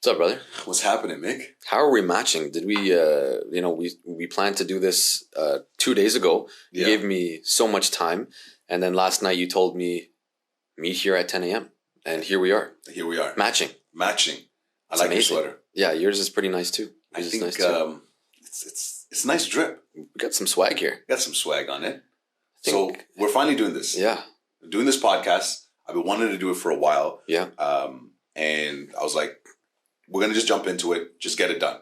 What's up, brother? What's happening, Mick? How are we matching? Did we, we planned to do this 2 days ago. You gave me so much time. And then last night you told me, meet here at 10 a.m. And here we are. Here we are. Matching. I like your sweater. Yeah, yours is pretty nice too. I think it's a nice drip. We got some swag here. Got some swag on it. So we're finally doing this. Yeah. Doing this podcast. I've been wanting to do it for a while. Yeah. And I was like, we're going to just jump into it. Just get it done.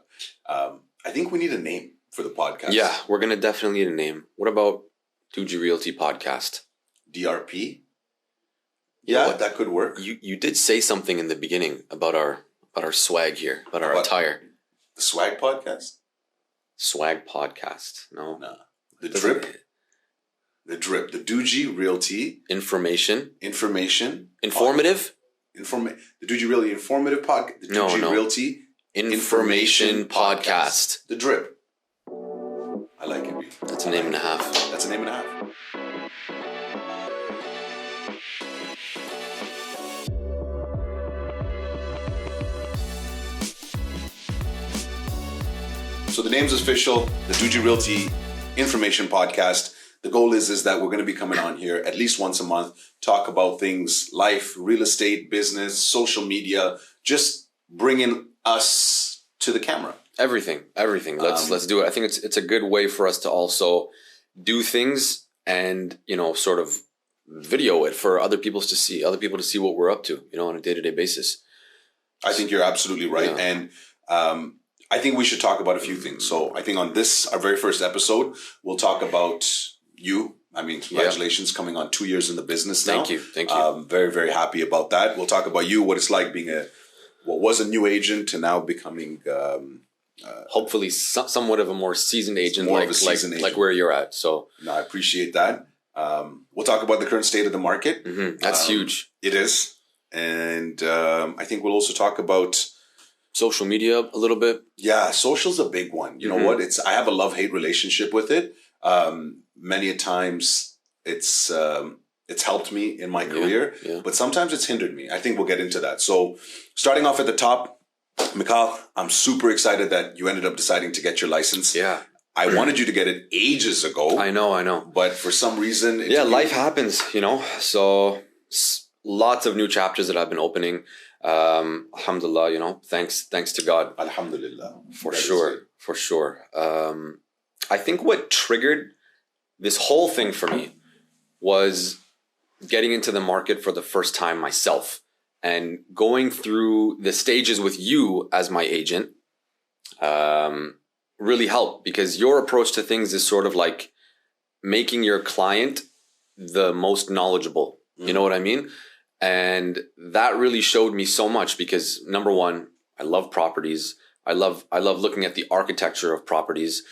I think we need a name for the podcast. Yeah, we're going to definitely need a name. What about Dewji Realty Podcast? DRP? Yeah, that could work. You did say something in the beginning about our swag here, about our attire. The swag podcast? Swag podcast. No. The drip. The drip. The Dewji Realty Informative. The Dewji Realty Informative Podcast. The Dewji Realty Information Podcast. The drip. I like it, B. That's a name and a half. That's a name and a half. So the name's official, the Dewji Realty Information Podcast. The goal is that we're going to be coming on here at least once a month, talk about things, life, real estate, business, social media, just bringing us to the camera. Everything. Let's do it. I think it's a good way for us to also do things and, sort of video it for other people to see what we're up to, on a day-to-day basis. I think you're absolutely right. Yeah. And I think we should talk about a few things. So I think on this, our very first episode, we'll talk about you. I mean, congratulations coming on 2 years in the business now. Thank you. Very, very happy about that. We'll talk about you, what it's like being what was a new agent to now becoming... hopefully somewhat of a more seasoned agent, like where you're at. So no, I appreciate that. We'll talk about the current state of the market. Mm-hmm. That's huge. It is. And I think we'll also talk about social media a little bit. Yeah, social's a big one. You know what? I have a love-hate relationship with it. Many a times it's helped me in my career, but sometimes it's hindered me. I think we'll get into that. So starting off at the top, Mikaeel, I'm super excited that you ended up deciding to get your license. Yeah. I wanted you to get it ages ago. I know. But for some reason... life happens, So lots of new chapters that I've been opening. Alhamdulillah, thanks to God. Alhamdulillah. For sure. I think what triggered this whole thing for me was getting into the market for the first time myself. And going through the stages with you as my agent really helped, because your approach to things is sort of like making your client the most knowledgeable. You know what I mean? And that really showed me so much, because number one, I love properties. I love looking at the architecture of properties,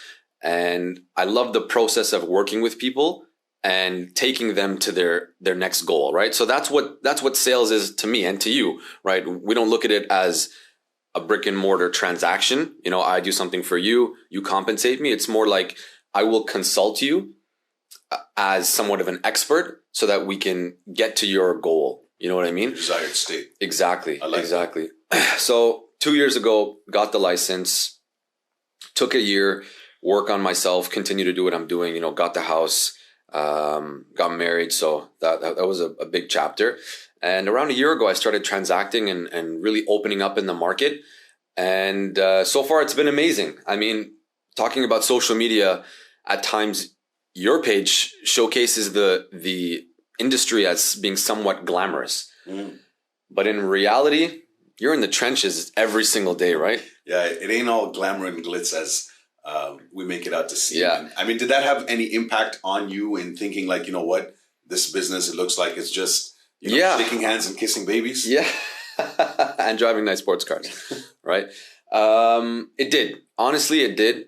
and I love the process of working with people and taking them to their next goal, right? So that's what sales is to me and to you, right? We don't look at it as a brick and mortar transaction. I do something for you, you compensate me. It's more like I will consult you as somewhat of an expert so that we can get to your goal. You know what I mean? Desired state. Exactly. I like exactly. So 2 years ago, got the license, took a year, work on myself, continue to do what I'm doing, got the house, got married. So that was a big chapter. And around a year ago, I started transacting and really opening up in the market. And so far, it's been amazing. I mean, talking about social media, at times, your page showcases the industry as being somewhat glamorous. But in reality, you're in the trenches every single day, right? Yeah, it ain't all glamour and glitz as we make it out to see. Yeah. I mean, did that have any impact on you in thinking like, you know what, this business, it looks like it's just shaking hands and kissing babies? Yeah. And driving nice sports cars, right? It did. Honestly, it did.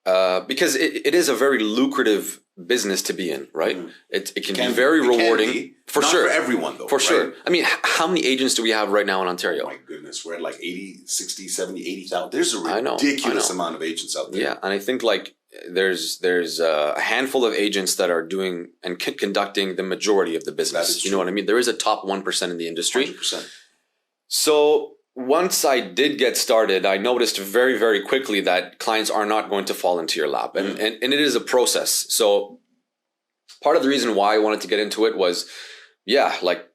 Because it is a very lucrative business to be in, right? It can be very rewarding. For Not sure. for everyone, though. For right? sure. I mean, how many agents do we have right now in Ontario? Oh my goodness. We're at like 80, 60, 70, 80,000. There's a ridiculous amount of agents out there. Yeah. And I think like there's a handful of agents that are doing and conducting the majority of the business. You know what I mean? There is a top 1% in the industry. 100%. So once I did get started, I noticed very, very quickly that clients are not going to fall into your lap. And it is a process. So part of the reason why I wanted to get into it was, like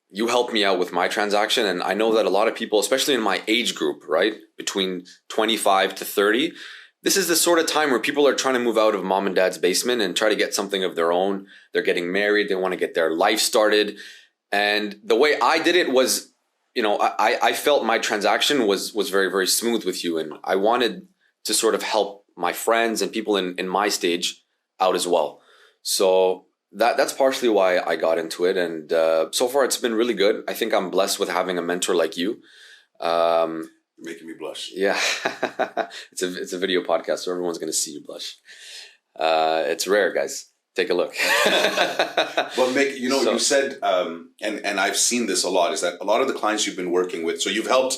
you helped me out with my transaction. And I know that a lot of people, especially in my age group, right, between 25 to 30, this is the sort of time where people are trying to move out of mom and dad's basement and try to get something of their own. They're getting married. They want to get their life started. And the way I did it was, I felt my transaction was very, very smooth with you. And I wanted to sort of help my friends and people in my stage out as well. So that's partially why I got into it. And so far it's been really good. I think I'm blessed with having a mentor like you. You're making me blush. Yeah. It's a video podcast, so everyone's going to see you blush. It's rare, guys. Take a look. But you said, and I've seen this a lot, is that a lot of the clients you've been working with, so you've helped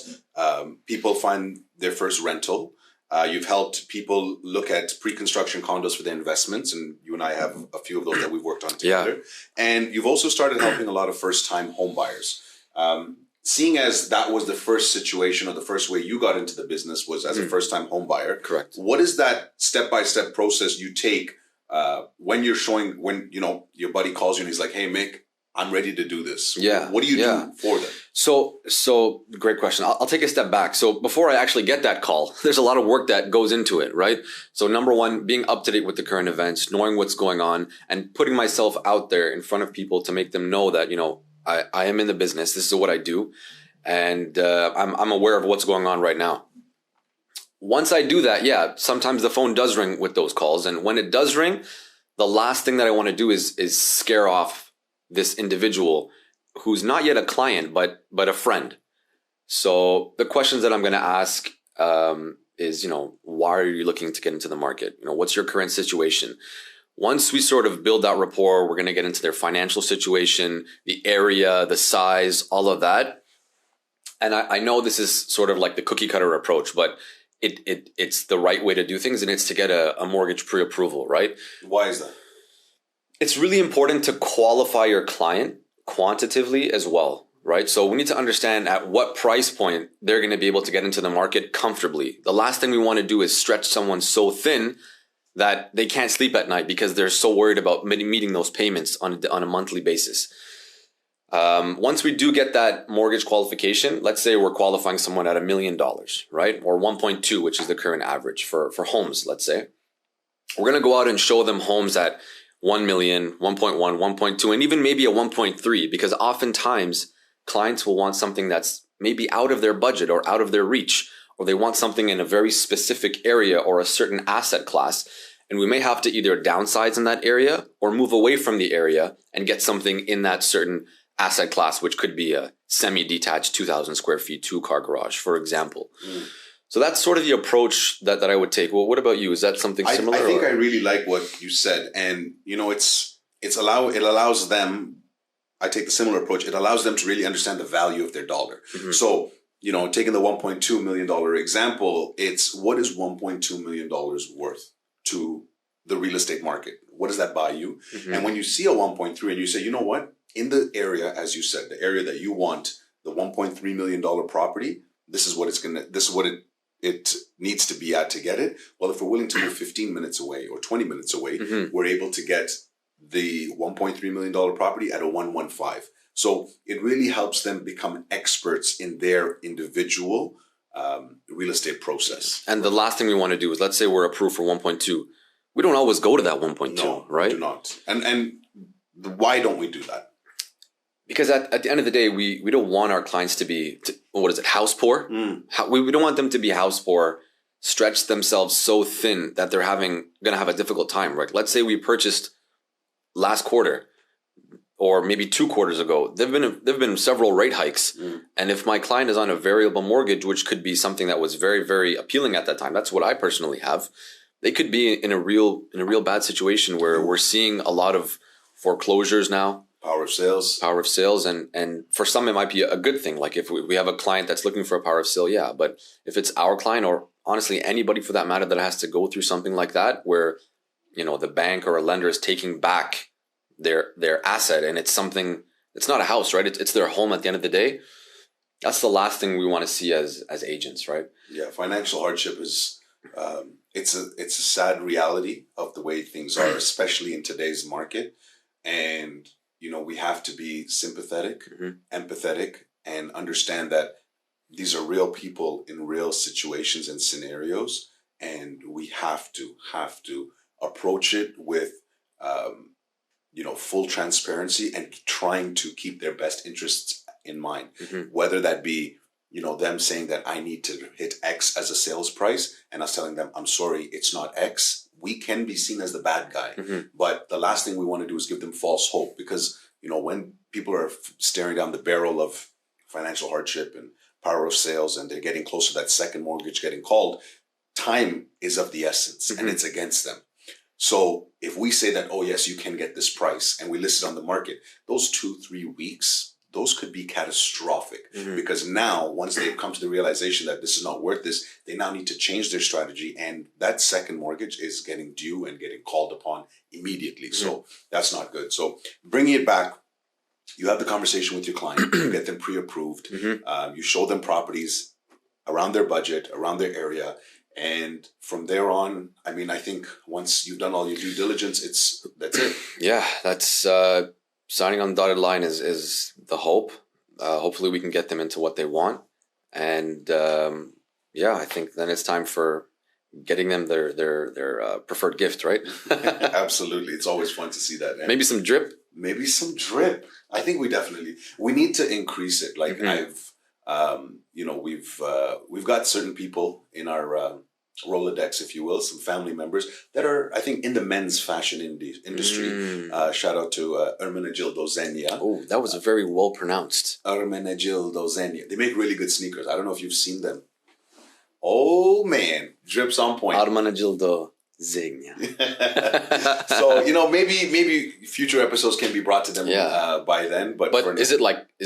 people find their first rental. You've helped people look at pre-construction condos for their investments, and you and I have a few of those that we've worked on together. Yeah. And you've also started helping a lot of first-time home buyers. Seeing as that was the first situation or the first way you got into the business was as a first-time home buyer. Correct. What is that step-by-step process you take when your buddy calls you and he's like, "Hey, Mick, I'm ready to do this." Yeah. What do you do for them? So great question. I'll take a step back. So before I actually get that call, there's a lot of work that goes into it, right? So number one, being up to date with the current events, knowing what's going on, and putting myself out there in front of people to make them know that, I am in the business. This is what I do. And I'm aware of what's going on right now. Once I do that, sometimes the phone does ring with those calls. And when it does ring, the last thing that I want to do is scare off this individual who's not yet a client, but a friend. So the questions that I'm going to ask is, why are you looking to get into the market? What's your current situation? Once we sort of build that rapport, we're going to get into their financial situation, the area, the size, all of that. And I know this is sort of like the cookie cutter approach, but it's the right way to do things, and it's to get a mortgage pre-approval, right? Why is that? It's really important to qualify your client quantitatively as well, right? So we need to understand at what price point they're going to be able to get into the market comfortably. The last thing we want to do is stretch someone so thin that they can't sleep at night because they're so worried about meeting those payments on a monthly basis. Once we do get that mortgage qualification, let's say we're qualifying someone at $1 million, right? Or 1.2, which is the current average for homes, let's say. We're going to go out and show them homes at 1 million, 1.1, 1.2, and even maybe a 1.3, because oftentimes clients will want something that's maybe out of their budget or out of their reach, or they want something in a very specific area or a certain asset class. And we may have to either downsize in that area or move away from the area and get something in that certain asset class, which could be a semi-detached 2,000 square feet, 2-car garage, for example. So that's sort of the approach that I would take. Well, what about you? Is that something similar? I think I really like what you said. And, it allows them, I take the similar approach. It allows them to really understand the value of their dollar. Mm-hmm. So, taking the $1.2 million example, it's what is $1.2 million worth to the real estate market? What does that buy you? Mm-hmm. And when you see a 1.3 and you say, you know what? In the area, as you said, the area that you want, the $1.3 million property, this is what it needs to be at to get it. Well, if we're willing to move 15 minutes away or 20 minutes away, we're able to get the $1.3 million property at a 1.15. So it really helps them become experts in their individual real estate process. And the last thing we want to do is, let's say we're approved for 1.2. We don't always go to that 1.2, right? We do not. And why don't we do that? Because at the end of the day, we don't want our clients to be, house poor? We don't want them to be house poor, stretch themselves so thin that they're going to have a difficult time, right? Let's say we purchased last quarter or maybe 2 quarters ago. There've been several rate hikes. And if my client is on a variable mortgage, which could be something that was very, very appealing at that time, that's what I personally have. They could be in a real bad situation where we're seeing a lot of foreclosures now. Power of sales. And for some, it might be a good thing. Like if we have a client that's looking for a power of sale, yeah. But if it's our client, or honestly, anybody for that matter that has to go through something like that, where, the bank or a lender is taking back their asset, and it's not a house, right? It's their home at the end of the day. That's the last thing we want to see as agents, right? Yeah, financial hardship is it's a sad reality of the way things are, especially in today's market. And we have to be sympathetic, empathetic, and understand that these are real people in real situations and scenarios, and we have to approach it with full transparency and trying to keep their best interests in mind. Whether that be them saying that I need to hit X as a sales price, and us telling them, I'm sorry, it's not X. We can be seen as the bad guy, but the last thing we want to do is give them false hope, because when people are staring down the barrel of financial hardship and power of sales, and they're getting close to that second mortgage getting called, time is of the essence, and it's against them. So if we say that, oh yes, you can get this price, and we list it on the market, those 2-3 weeks, those could be catastrophic, because now once they've come to the realization that this is not worth this, they now need to change their strategy, and that second mortgage is getting due and getting called upon immediately. So that's not good. So bringing it back, you have the conversation with your client, you get them pre-approved, you show them properties around their budget, around their area. And from there on, I think once you've done all your due diligence, that's it. Yeah, that's signing on the dotted line is the hope. Hopefully we can get them into what they want. And I think then it's time for getting them their preferred gift, right? Absolutely. It's always fun to see that. And maybe some drip. I think we need to increase it. Like we've got certain people in our Rolodex, if you will, some family members that are, I think, in the men's fashion industry. Shout out to Hermenegildo Zenia. Oh, that was very well pronounced. Hermenegildo Zenia. They make really good sneakers. I don't know if you've seen them. Oh man, drips on point. Hermenegildo Zenia. So maybe future episodes can be brought to them by then. But is it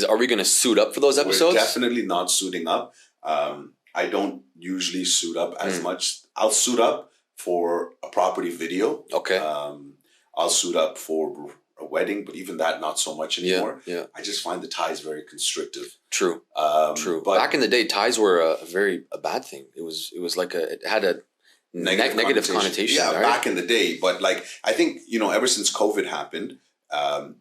are we going to suit up for those episodes? We're definitely not suiting up. I don't usually suit up as much. I'll suit up for a property video. Okay. I'll suit up for a wedding, but even that, not so much anymore. Yeah. I just find the ties very constrictive. True. But back in the day, ties were a bad thing. It was like it had a negative connotation. Yeah, right? Back in the day. But I think, ever since COVID happened,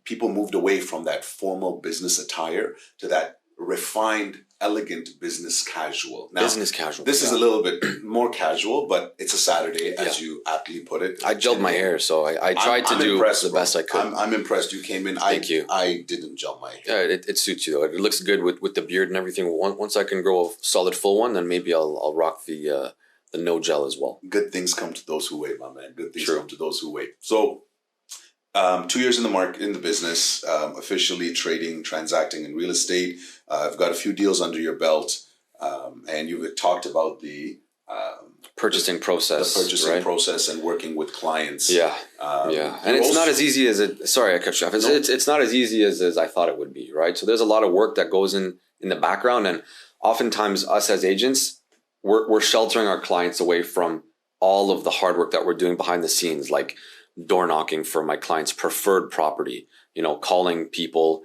people moved away from that formal business attire to that refined, elegant business casual. Now, business casual. This is a little bit more casual, but it's a Saturday, as you aptly put it. I gelled my hair, so I tried to do the best I could. I'm impressed. You came in. Thank you. I didn't gel my hair. Yeah, it suits you though. It looks good with the beard and everything. Once I can grow a solid full one, then maybe I'll rock the no gel as well. Good things come to those who wait, my man. Good things come to those who wait. So, 2 years in the business, officially trading, transacting in real estate. I've got a few deals under your belt, and you've talked about the purchasing process. The purchasing process and working with clients. Yeah, and it's not as easy as it. Sorry, I cut you off. It's not as easy as I thought it would be. Right. So there's a lot of work that goes in the background, and oftentimes us as agents, we're sheltering our clients away from all of the hard work that we're doing behind the scenes, like door knocking for my client's preferred property, calling people,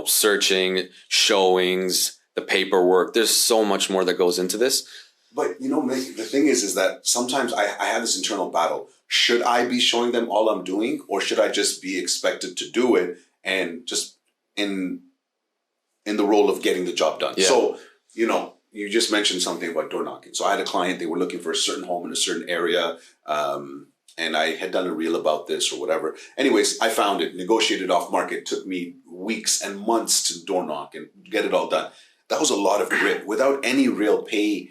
searching, showings, the paperwork. There's so much more that goes into this. But, the thing is that sometimes I have this internal battle. Should I be showing them all I'm doing, or should I just be expected to do it and just in the role of getting the job done? Yeah. So, you just mentioned something about door knocking. So I had a client, they were looking for a certain home in a certain area. And I had done a reel about this or whatever. Anyways, I found it, negotiated off market, took me weeks and months to door knock and get it all done. That was a lot of grit without any real pay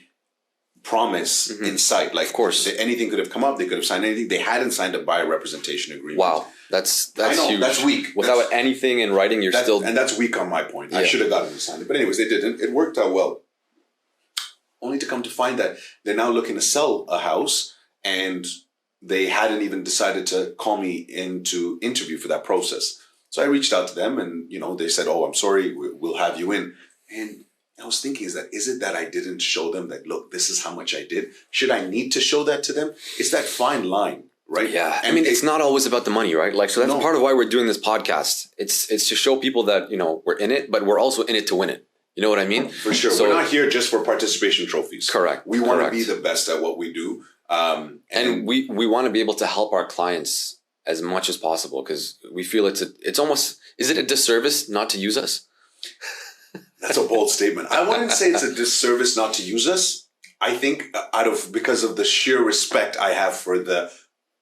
promise in sight. Like, of course, anything could have come up. They could have signed anything. They hadn't signed a buyer representation agreement. Wow. That's huge. That's weak. Without anything in writing, and that's weak on my point. Yeah. I should have gotten them to sign it. But anyways, they didn't. It worked out well. Only to come to find that they're now looking to sell a house, and they hadn't even decided to call me in to interview for that process. So I reached out to them, and they said, "Oh, I'm sorry, we'll have you in." And I was thinking, is it that I didn't show them that, look, this is how much I did? Should I need to show that to them? It's that fine line, right? Yeah. And it's not always about the money, right? So that's part of why we're doing this podcast. It's to show people that we're in it, but we're also in it to win it. You know what I mean? For sure. So, we're not here just for participation trophies. Correct. We want to be the best at what we do. And we want to be able to help our clients as much as possible, because we feel it's almost, is it a disservice not to use us? That's a bold statement. I wouldn't say it's a disservice not to use us. I think because of the sheer respect I have for the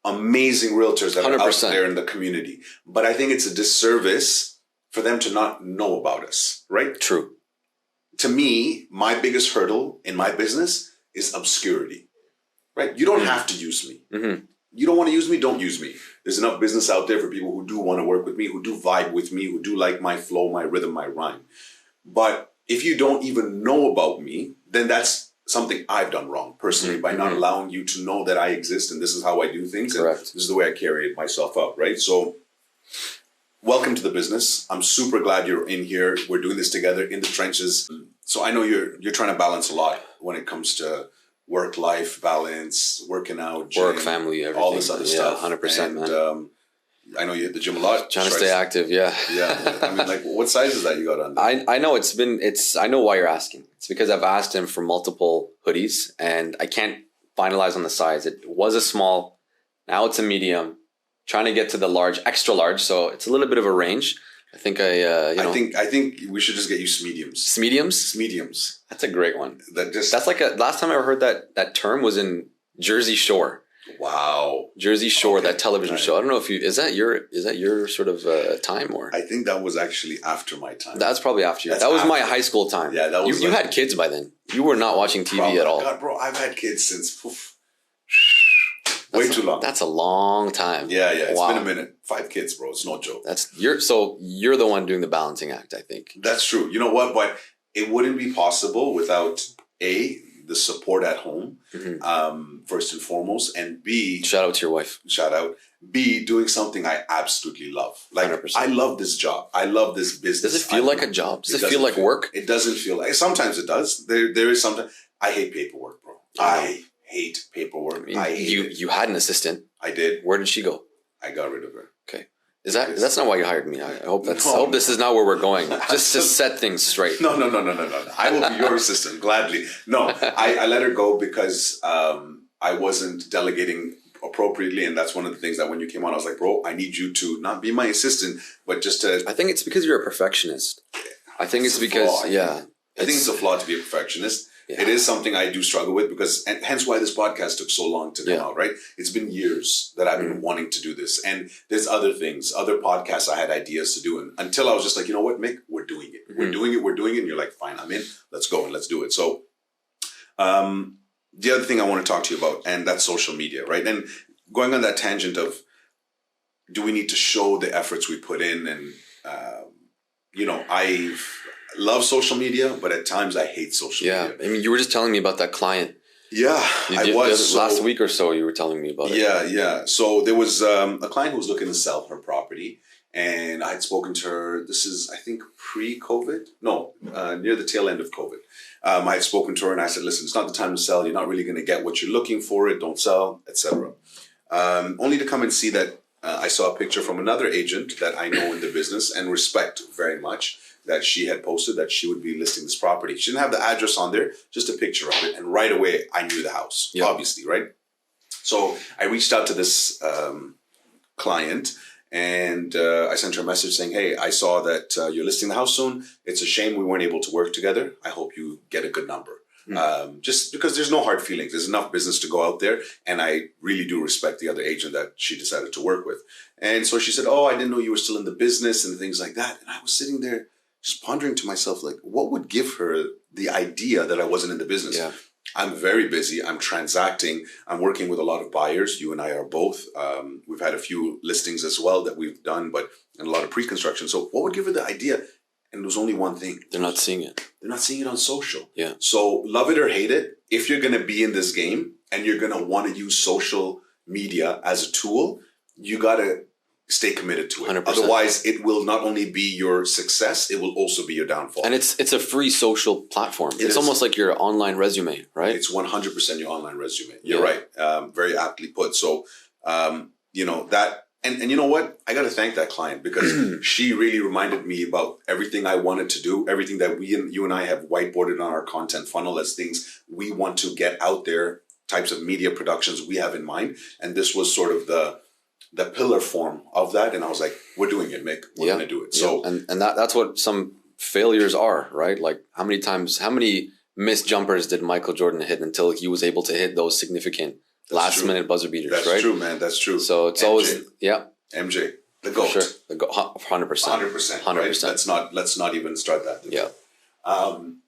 amazing realtors that 100%. Are out there in the community. But I think it's a disservice for them to not know about us, right? True. To me, my biggest hurdle in my business is obscurity, right? You don't have to use me. Mm-hmm. You don't want to use me, don't use me. There's enough business out there for people who do want to work with me, who do vibe with me, who do like my flow, my rhythm, my rhyme. But if you don't even know about me, then that's something I've done wrong personally by not allowing you to know that I exist and this is how I do things. Correct. And this is the way I carry myself out, right? So welcome to the business. I'm super glad you're in here. We're doing this together in the trenches. So I know you're trying to balance a lot when it comes to work-life balance, working out, gym, work, family, everything. All this other stuff. 100%, man. I know you hit the gym a lot. Trying to stay active, yeah. Yeah. I mean, like, what size is that you got on? I know I know why you're asking. It's because I've asked him for multiple hoodies and I can't finalize on the size. It was a small, now it's a medium. Trying to get to the large, extra large, so it's a little bit of a range. I think I think we should just get you mediums. Mediums? Mediums. That's a great one. That's like last time I heard that term was in Jersey Shore. Wow. Jersey Shore, that television show. I don't know if is that your sort of time, or? I think that was actually after my time. That's probably after you. That was my high school time. Yeah, that was you had kids by then. You were not watching TV at all. God, bro, I've had kids since way too long. That's a long time. Yeah. It's been a minute. 5 kids, bro. It's no joke. You're the one doing the balancing act, I think. That's true. You know what? But it wouldn't be possible without the support at home, first and foremost, and B, shout out to your wife. Shout out. B, doing something I absolutely love. Like 100%. I love this job. I love this business. Does it feel like a job? Does it feel like work? It doesn't feel like. Sometimes it does. There is sometimes. I hate paperwork, bro. I hate paperwork. You had an assistant. I did. Where did she go? I got rid of her. Okay. That's not why you hired me. I hope this is not where we're going. Just to set things straight. No. I will be your assistant gladly. No, I let her go because I wasn't delegating appropriately, and that's one of the things that when you came on, I was like, bro, I need you to not be my assistant, but just to. I think it's because you're a perfectionist. I think it's because I think it's a flaw to be a perfectionist. Yeah. It is something I do struggle with and hence why this podcast took so long to come out, right? It's been years that I've been wanting to do this. And there's other things, other podcasts I had ideas to do. And until I was just like, you know what, Mick, we're doing it. We're doing it. And you're like, fine, I'm in. Let's go and let's do it. So the other thing I want to talk to you about, and that's social media, right? And going on that tangent of, do we need to show the efforts we put in? And, I love social media, but at times I hate social media. Yeah, I mean, you were just telling me about that client. Yeah, I was. Last week or so, you were telling me about it. Yeah. So there was a client who was looking to sell her property, and I had spoken to her. This is, I think, pre-COVID. No, near the tail end of COVID. I had spoken to her, and I said, listen, it's not the time to sell. You're not really going to get what you're looking for. Don't sell, etc. Only to come and see that I saw a picture from another agent that I know in the business and respect very much, that she had posted that she would be listing this property. She didn't have the address on there, just a picture of it. And right away, I knew the house, obviously, right? So I reached out to this client and I sent her a message saying, hey, I saw that you're listing the house soon. It's a shame we weren't able to work together. I hope you get a good number. Just because there's no hard feelings. There's enough business to go out there. And I really do respect the other agent that she decided to work with. And so she said, oh, I didn't know you were still in the business and things like that. And I was sitting there just pondering to myself, like, what would give her the idea that I wasn't in the business? Yeah. I'm very busy. I'm transacting. I'm working with a lot of buyers. You and I are both. We've had a few listings as well that we've done, and a lot of pre-construction. So what would give her the idea? And there was only one thing. They're not seeing it. They're not seeing it on social. Yeah. So love it or hate it, if you're going to be in this game and you're going to want to use social media as a tool, you got to stay committed to it. 100%. Otherwise, it will not only be your success, it will also be your downfall. And it's a free social platform. It's almost like your online resume, right? It's 100% your online resume. You're right. Very aptly put. So, that And you know what? I got to thank that client because she really reminded me about everything I wanted to do, everything that you and I have whiteboarded on our content funnel as things we want to get out there, types of media productions we have in mind. And this was sort of the pillar form of that. And I was like, we're doing it, Mick. We're going to do it. So, and that's what some failures are, right? Like how many missed jumpers did Michael Jordan hit until he was able to hit those significant last minute buzzer beaters, That's right? That's true, man. That's true. So it's MJ. Always, MJ, the GOAT. For sure. The GOAT, 100%. 100%. 100%. Right? Let's not even start that. Yeah.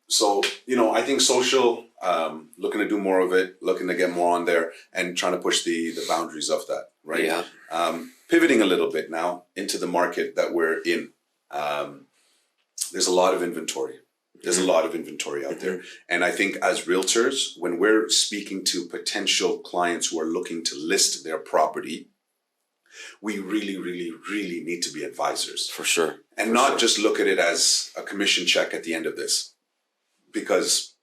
So, I think social, looking to do more of it, looking to get more on there and trying to push the boundaries of that, right? Yeah. Pivoting a little bit now into the market that we're in. There's a lot of inventory. There's a lot of inventory out there. And I think as realtors, when we're speaking to potential clients who are looking to list their property, we really, really, really need to be advisors. For sure. And not just look at it as a commission check at the end of this. Because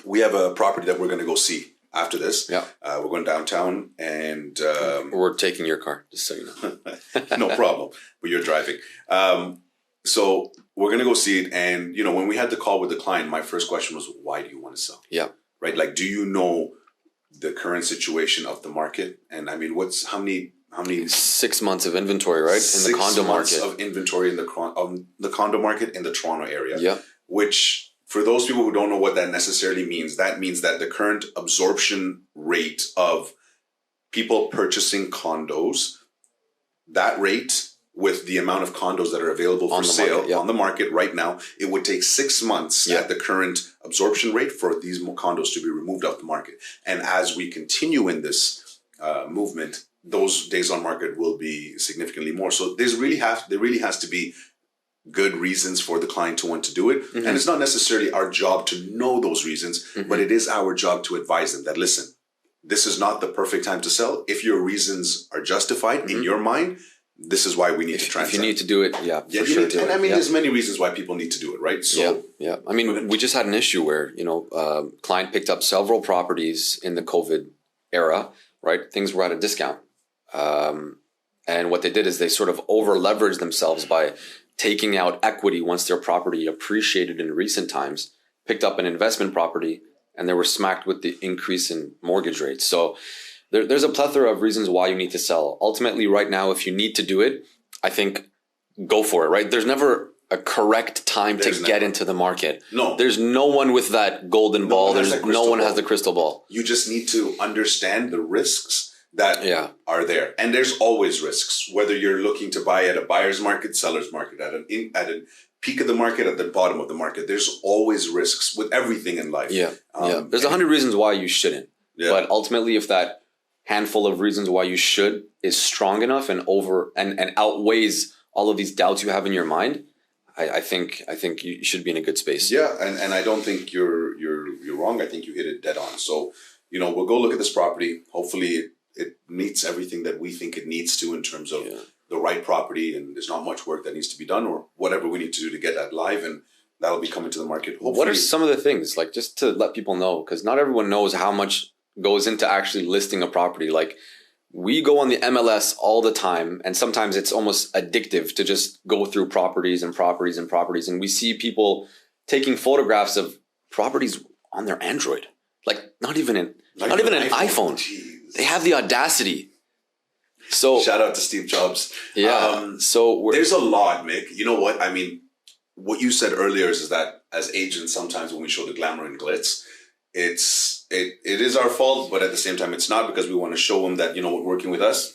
we have a property that we're going to go see after this. Yeah. We're going downtown and... we're taking your car, just so you know. No problem. But you're driving. So we're going to go see it. And, when we had the call with the client, my first question was, why do you want to sell? Yeah. Right? Like, do you know the current situation of the market? And I mean, how many 6 months of inventory, right? In the condo market. 6 months of inventory in the condo market in the Toronto area. Yeah. Which, for those people who don't know what that necessarily means, that means that the current absorption rate of people purchasing condos, that rate with the amount of condos that are available for sale on the market right now, it would take 6 months at the current absorption rate for these condos to be removed off the market. And as we continue in this movement, those days on market will be significantly more. So there really has to be good reasons for the client to want to do it. And it's not necessarily our job to know those reasons, but it is our job to advise them that, listen, this is not the perfect time to sell. If your reasons are justified in your mind, this is why we need to transact. If you need to do it, for sure. And I mean, there's many reasons why people need to do it, right? So, yeah. I mean, we just had an issue where, client picked up several properties in the COVID era, right? Things were at a discount. And what they did is they sort of over leveraged themselves by taking out equity once their property appreciated in recent times, picked up an investment property, and they were smacked with the increase in mortgage rates. So there's a plethora of reasons why you need to sell. Ultimately, right now, if you need to do it, I think go for it, right? There's never a correct time to get into the market. No. There's no one with that golden ball. No one has the crystal ball. You just need to understand the risks that are there. And there's always risks, whether you're looking to buy at a buyer's market, seller's market, at a peak of the market, at the bottom of the market. There's always risks with everything in life. There's 100 reasons why you shouldn't. But ultimately, if that handful of reasons why you should is strong enough and outweighs all of these doubts you have in your mind, I think you should be in a good space. Yeah, and I don't think you're wrong. I think you hit it dead on. So, we'll go look at this property. Hopefully it meets everything that we think it needs to in terms of the right property, and there's not much work that needs to be done or whatever we need to do to get that live, and that'll be coming to the market. Hopefully. What are some of the things, like, just to let people know, because not everyone knows how much goes into actually listing a property. Like, we go on the MLS all the time, and sometimes it's almost addictive to just go through properties and properties and properties. And we see people taking photographs of properties on their Android, like not even an iPhone. Jeez. They have the audacity. So shout out to Steve Jobs. Yeah. There's a lot, Mick. You know what? I mean, what you said earlier is that as agents, sometimes when we show the glamour and glitz, it is our fault, but at the same time, it's not, because we want to show them that, working with us,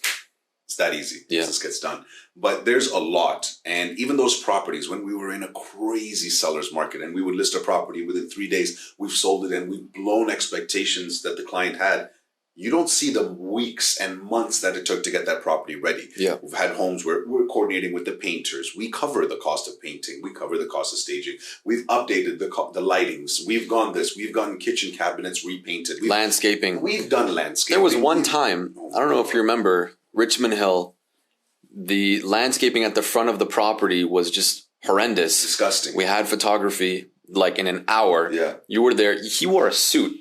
it's that easy. Business gets done. But there's a lot. And even those properties, when we were in a crazy seller's market and we would list a property within 3 days, we've sold it and we've blown expectations that the client had. You don't see the weeks and months that it took to get that property ready. Yeah. We've had homes where we're coordinating with the painters. We cover the cost of painting. We cover the cost of staging. We've updated the lightings. We've gotten kitchen cabinets repainted. Landscaping. We've done landscaping. There was one time, I don't know if you remember, Richmond Hill, the landscaping at the front of the property was just horrendous. Disgusting. We had photography like in an hour. Yeah. You were there. He wore a suit.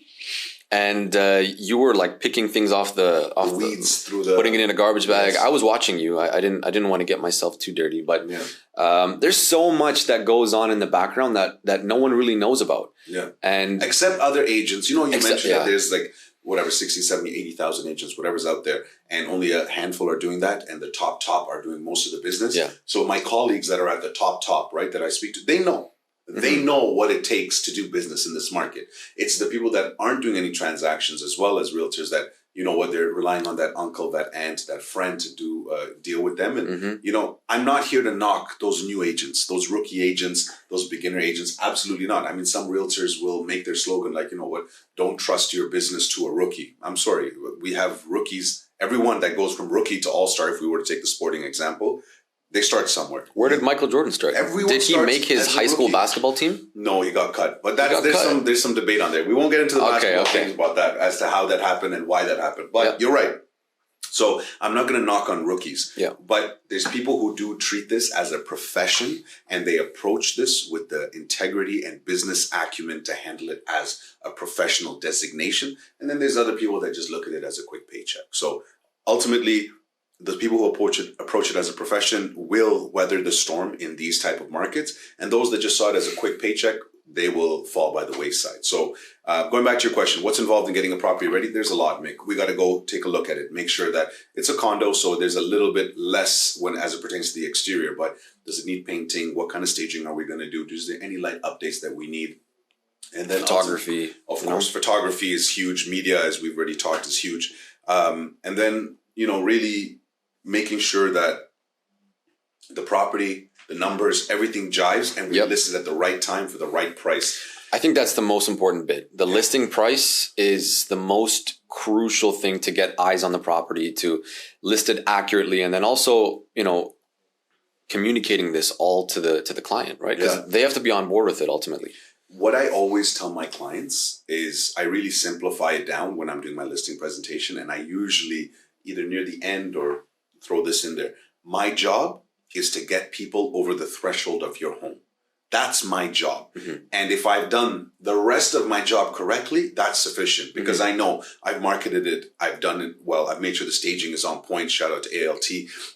and you were like picking things off the weeds through the putting it in a garbage bag. Yes. I was watching you. I didn't want to get myself too dirty, but Yeah. there's so much that goes on in the background that no one really knows about. Yeah. And except other agents. You mentioned yeah. that there's like whatever 60, 70, 80,000 agents, whatever's out there, and only a handful are doing that, and the top are doing most of the business. Yeah. So my colleagues that are at the top, right, that I speak to, they know. They know what it takes to do business in this market. It's the people that aren't doing any transactions as well as realtors that, they're relying on that uncle, that aunt, that friend to do deal with them. And, I'm not here to knock those new agents, those rookie agents, those beginner agents. Absolutely not. I mean, some realtors will make their slogan like, don't trust your business to a rookie. I'm sorry. We have rookies. Everyone that goes from rookie to all-star, if we were to take the sporting example, they start somewhere. Where did Michael Jordan start? Did he make his high school basketball team? No, he got cut. But there's some debate on there. We won't get into the basketball things about that as to how that happened and why that happened. But you're right. So I'm not going to knock on rookies. Yeah. But there's people who do treat this as a profession, and they approach this with the integrity and business acumen to handle it as a professional designation. And then there's other people that just look at it as a quick paycheck. So ultimately, the people who approach it as a profession will weather the storm in these type of markets. And those that just saw it as a quick paycheck, they will fall by the wayside. So going back to your question, what's involved in getting a property ready? There's a lot, Mick. We got to go take a look at it. Make sure that it's a condo, so there's a little bit less as it pertains to the exterior. But does it need painting? What kind of staging are we going to do? Is there any light updates that we need? And then photography. Of course, photography is huge. Media, as we've already talked, is huge. And then, really making sure that the property, the numbers, everything jives, and we list it at the right time for the right price. I think that's the most important bit. The listing price is the most crucial thing to get eyes on the property, to list it accurately, and then also, communicating this all to the client, right? Because they have to be on board with it ultimately. What I always tell my clients is I really simplify it down when I'm doing my listing presentation, and I usually either near the end or throw this in there. My job is to get people over the threshold of your home. That's my job. Mm-hmm. And if I've done the rest of my job correctly, that's sufficient, because I know I've marketed it. I've done it well. I've made sure the staging is on point. Shout out to ALT.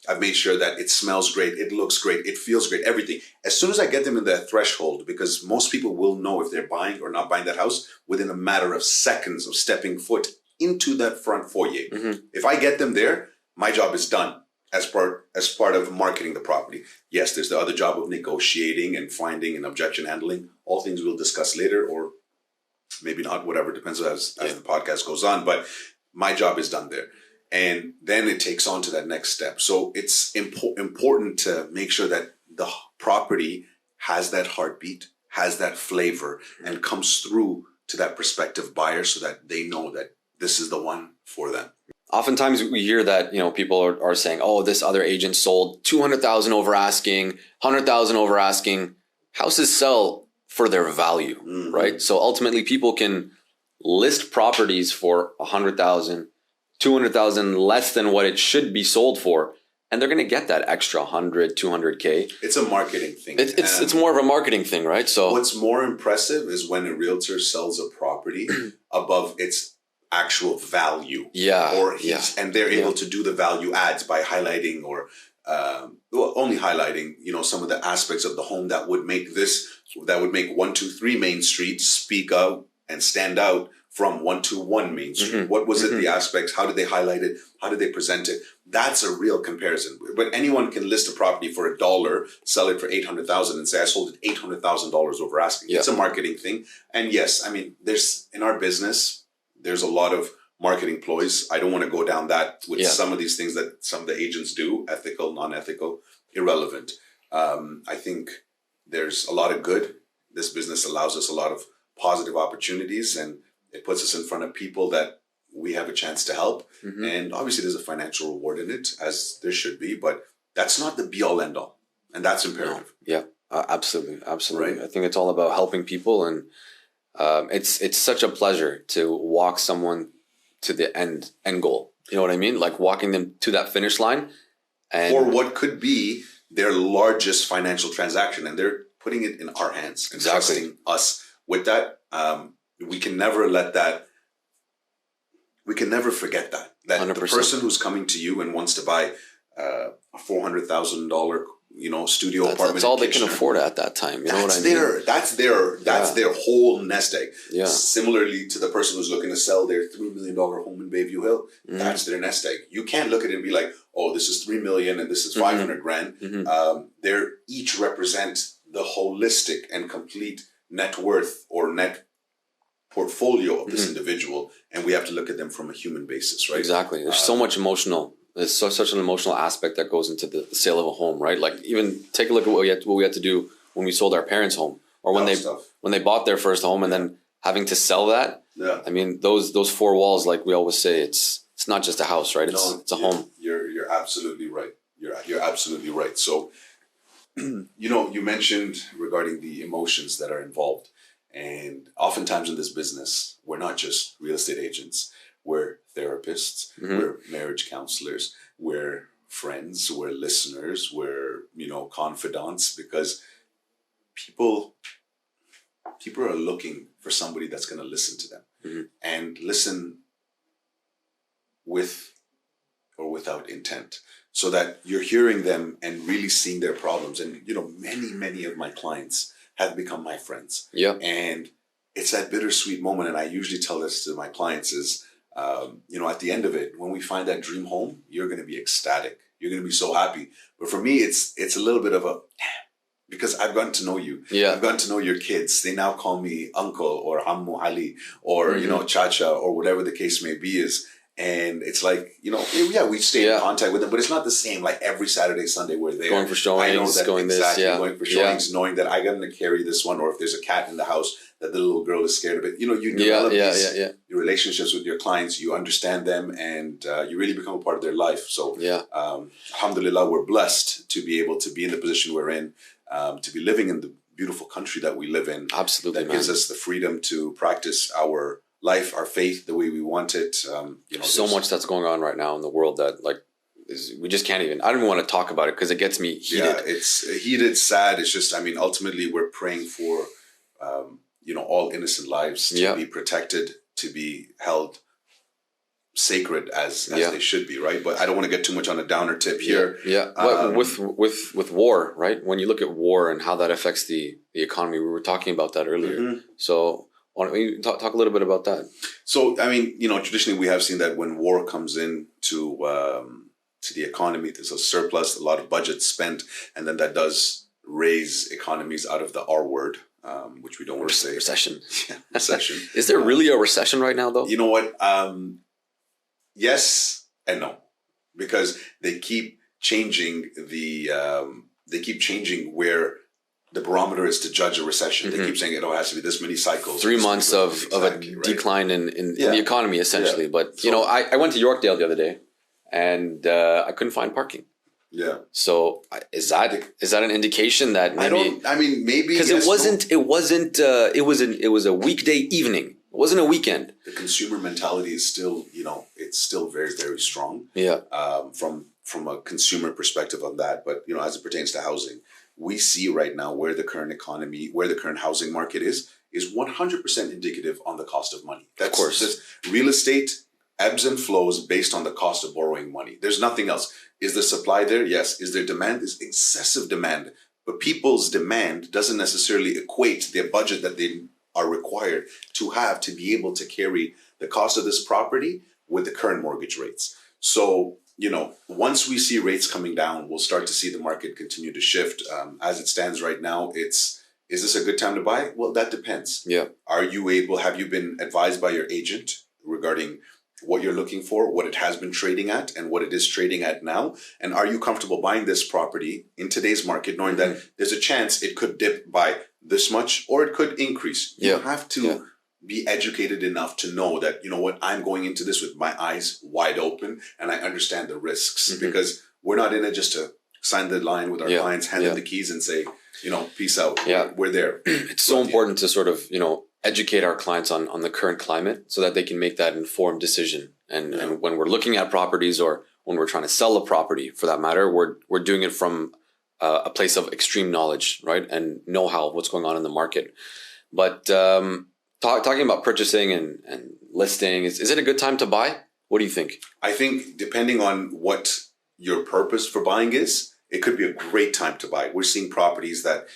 I've made sure that it smells great. It looks great. It feels great. Everything. As soon as I get them in that threshold, because most people will know if they're buying or not buying that house within a matter of seconds of stepping foot into that front foyer. Mm-hmm. If I get them there, my job is done as part of marketing the property. Yes, there's the other job of negotiating and finding and objection handling. All things we'll discuss later, or maybe not, whatever, depends as the podcast goes on. But my job is done there. And then it takes on to that next step. So it's important to make sure that the property has that heartbeat, has that flavor, and comes through to that prospective buyer so that they know that this is the one for them. Oftentimes we hear that, people are saying, oh, this other agent sold 200,000 over asking, 100,000 over asking. Houses sell for their value, right? So ultimately people can list properties for 100,000, 200,000 less than what it should be sold for. And they're going to get that extra 100, 200K. It's a marketing thing. It's more of a marketing thing, right? So what's more impressive is when a realtor sells a property above its actual value, and they're able to do the value adds by highlighting or only highlighting some of the aspects of the home that would make 123 Main Street speak out and stand out from 121 Main Street. What was it, the aspects? How did they highlight it? How did they present it? That's a real comparison. But anyone can list a property for $1, sell it for $800,000, and say I sold it $800,000 over asking. It's a marketing thing. And yes, I mean, in our business, there's a lot of marketing ploys. I don't want to go down that with some of these things that some of the agents do, ethical, non-ethical, irrelevant. I think there's a lot of good. This business allows us a lot of positive opportunities, and it puts us in front of people that we have a chance to help. And obviously there's a financial reward in it, as there should be, but that's not the be-all, end-all. And that's imperative. Yeah, absolutely. Right? Right? I think it's all about helping people, and it's such a pleasure to walk someone to the end goal. You know what I mean? Like walking them to that finish line. And for what could be their largest financial transaction. And they're putting it in our hands and trusting us with that. We can never let that we can never forget that 100%. The person who's coming to you and wants to buy a $400,000 studio apartment. That's all they can afford at that time. You know what I mean? That's their whole nest egg. Yeah. Similarly to the person who's looking to sell their $3 million home in Bayview Hill, that's their nest egg. You can't look at it and be like, oh, this is $3 million and this is 500 grand. They each represent the holistic and complete net worth or net portfolio of this individual, and we have to look at them from a human basis, right? Exactly. There's so much emotional. There's such an emotional aspect that goes into the sale of a home, right? Like even take a look at what we had to do when we sold our parents' home, or when they bought their first home, and then having to sell that. Yeah. I mean, those four walls, like we always say, it's not just a house, right? It's a home. You're absolutely right. You're absolutely right. So, you mentioned regarding the emotions that are involved. And oftentimes in this business, we're not just real estate agents. We're therapists, we're marriage counselors, we're friends, we're listeners, we're, confidants, because people are looking for somebody that's going to listen to them and listen with or without intent, so that you're hearing them and really seeing their problems. And, many of my clients have become my friends. Yeah. And it's that bittersweet moment. And I usually tell this to my clients is, at the end of it, when we find that dream home, you're going to be ecstatic. You're going to be so happy. But for me, it's a little bit of a, because I've gotten to know you. Yeah. I've gotten to know your kids. They now call me uncle or Ammu Ali or, Chacha or whatever the case may be is. And it's like, we stay in contact with them, but it's not the same. Like every Saturday, Sunday, we're there. Going for showings, going for showings, knowing that I got to carry this one, or if there's a cat in the house that the little girl is scared of it. You develop your relationships with your clients, you understand them, and you really become a part of their life. So, alhamdulillah, we're blessed to be able to be in the position we're in, to be living in the beautiful country that we live in. Absolutely, that gives us the freedom to practice our life, our faith, the way we want it. So much that's going on right now in the world that we just can't even. I don't even want to talk about it because it gets me heated. Yeah, it's heated, sad. It's just, ultimately, we're praying for, all innocent lives to be protected, to be held sacred as they should be, right? But I don't want to get too much on a downer tip here. Yeah. With war, right? When you look at war and how that affects the economy, we were talking about that earlier. So. Why don't we talk a little bit about that? So, traditionally we have seen that when war comes in to the economy, there's a surplus, a lot of budget spent, and then that does raise economies out of the R word, which we don't want to say. Recession. Yeah, recession. Is there really a recession right now, though? You know what? Yes and no, because they keep changing where the barometer is to judge a recession. They keep saying it has to be this many cycles. 3 months of a decline in the economy, essentially. Yeah. But, I went to Yorkdale the other day and I couldn't find parking. Yeah. So is that an indication that maybe... maybe... Because it was a weekday evening. It wasn't a weekend. The consumer mentality is still, it's still very, very strong. Yeah. From a consumer perspective on that. But, as it pertains to housing, we see right now where the current housing market is 100% indicative on the cost of money. Of course. Real estate ebbs and flows based on the cost of borrowing money. There's nothing else. Is there supply there? Yes. Is there demand? There's excessive demand. But people's demand doesn't necessarily equate their budget that they are required to have to be able to carry the cost of this property with the current mortgage rates. So, once we see rates coming down, we'll start to see the market continue to shift. As it stands right now, is this a good time to buy? Well, that depends. Yeah. Have you been advised by your agent regarding what you're looking for, what it has been trading at, and what it is trading at now? And are you comfortable buying this property in today's market, knowing that there's a chance it could dip by this much or it could increase? You have to be educated enough to know that, I'm going into this with my eyes wide open and I understand the risks, because we're not in it just to sign the line with our clients, hand them the keys and say, peace out. Yeah. We're there. It's so important to sort of, educate our clients on the current climate so that they can make that informed decision. And when we're looking at properties or when we're trying to sell a property for that matter, we're doing it from a place of extreme knowledge, right? And know-how, what's going on in the market. But, talking about purchasing and listing, is it a good time to buy? What do you think? I think depending on what your purpose for buying is, it could be a great time to buy. We're seeing properties that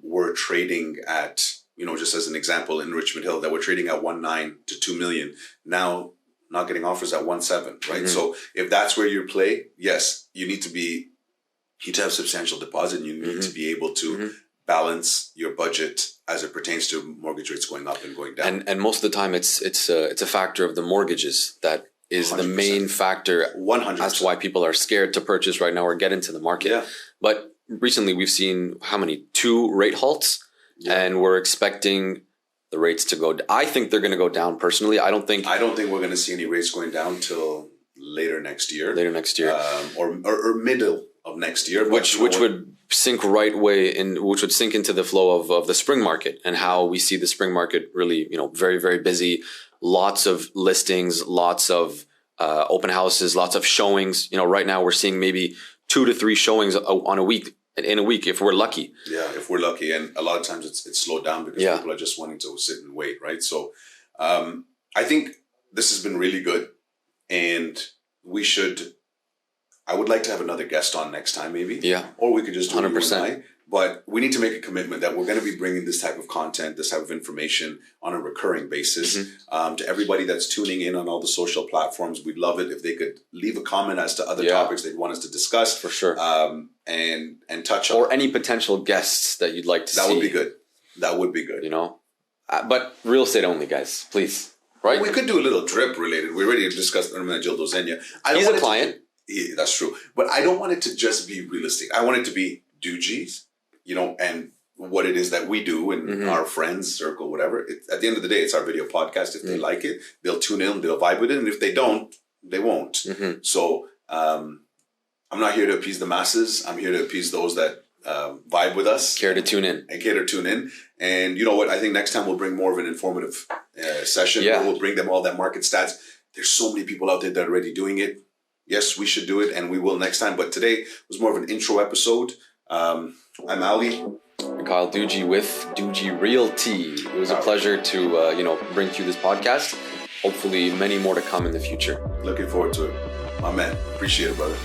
we're trading at, just as an example in Richmond Hill, that we're trading at 1.9 to 2 million. Now, not getting offers at 1.7, right? Mm-hmm. So if that's where you play, yes, you need to have substantial deposit, and you need to be able to balance your budget as it pertains to mortgage rates going up and going down. And most of the time, it's a factor of the mortgages that is 100%. The main factor 100%. That's why people are scared to purchase right now or get into the market. Yeah. But recently we've seen how many? 2 rate halts, and we're expecting the rates to go. I think they're going to go down personally. I don't think we're going to see any rates going down till later next year. Or middle of next year. Which would sink which would sink into the flow of the spring market, and how we see the spring market really, very, very busy. Lots of listings, lots of open houses, lots of showings. Right now we're seeing maybe 2 to 3 showings in a week if we're lucky. Yeah, if we're lucky. And a lot of times it's slowed down because people are just wanting to sit and wait, right? So I think this has been really good. And I would like to have another guest on next time, maybe. Yeah. Or we could just do 100%. But we need to make a commitment that we're going to be bringing this type of content, this type of information on a recurring basis to everybody that's tuning in on all the social platforms. We'd love it if they could leave a comment as to other topics they'd want us to discuss. For sure. And touch on. Or any potential guests that you'd like to see. That would be good. That would be good. But real estate only, guys. Please. Right? Well, we could do a little drip related. We already discussed Gil Dozenya. He's a client. Yeah, that's true. But I don't want it to just be real estate. I want it to be Dewji's, and what it is that we do and our friends circle, whatever. At the end of the day, it's our video podcast. If they like it, they'll tune in, they'll vibe with it. And if they don't, they won't. So I'm not here to appease the masses. I'm here to appease those that vibe with us. Care to tune in. And you know what? I think next time we'll bring more of an informative session. Yeah. We'll bring them all that market stats. There's so many people out there that are already doing it. Yes, we should do it, and we will next time. But today was more of an intro episode. I'm Ali. Mikaeel Dewji with Dewji Realty. It was a pleasure to bring to you this podcast. Hopefully many more to come in the future. Looking forward to it. My man. Appreciate it, brother.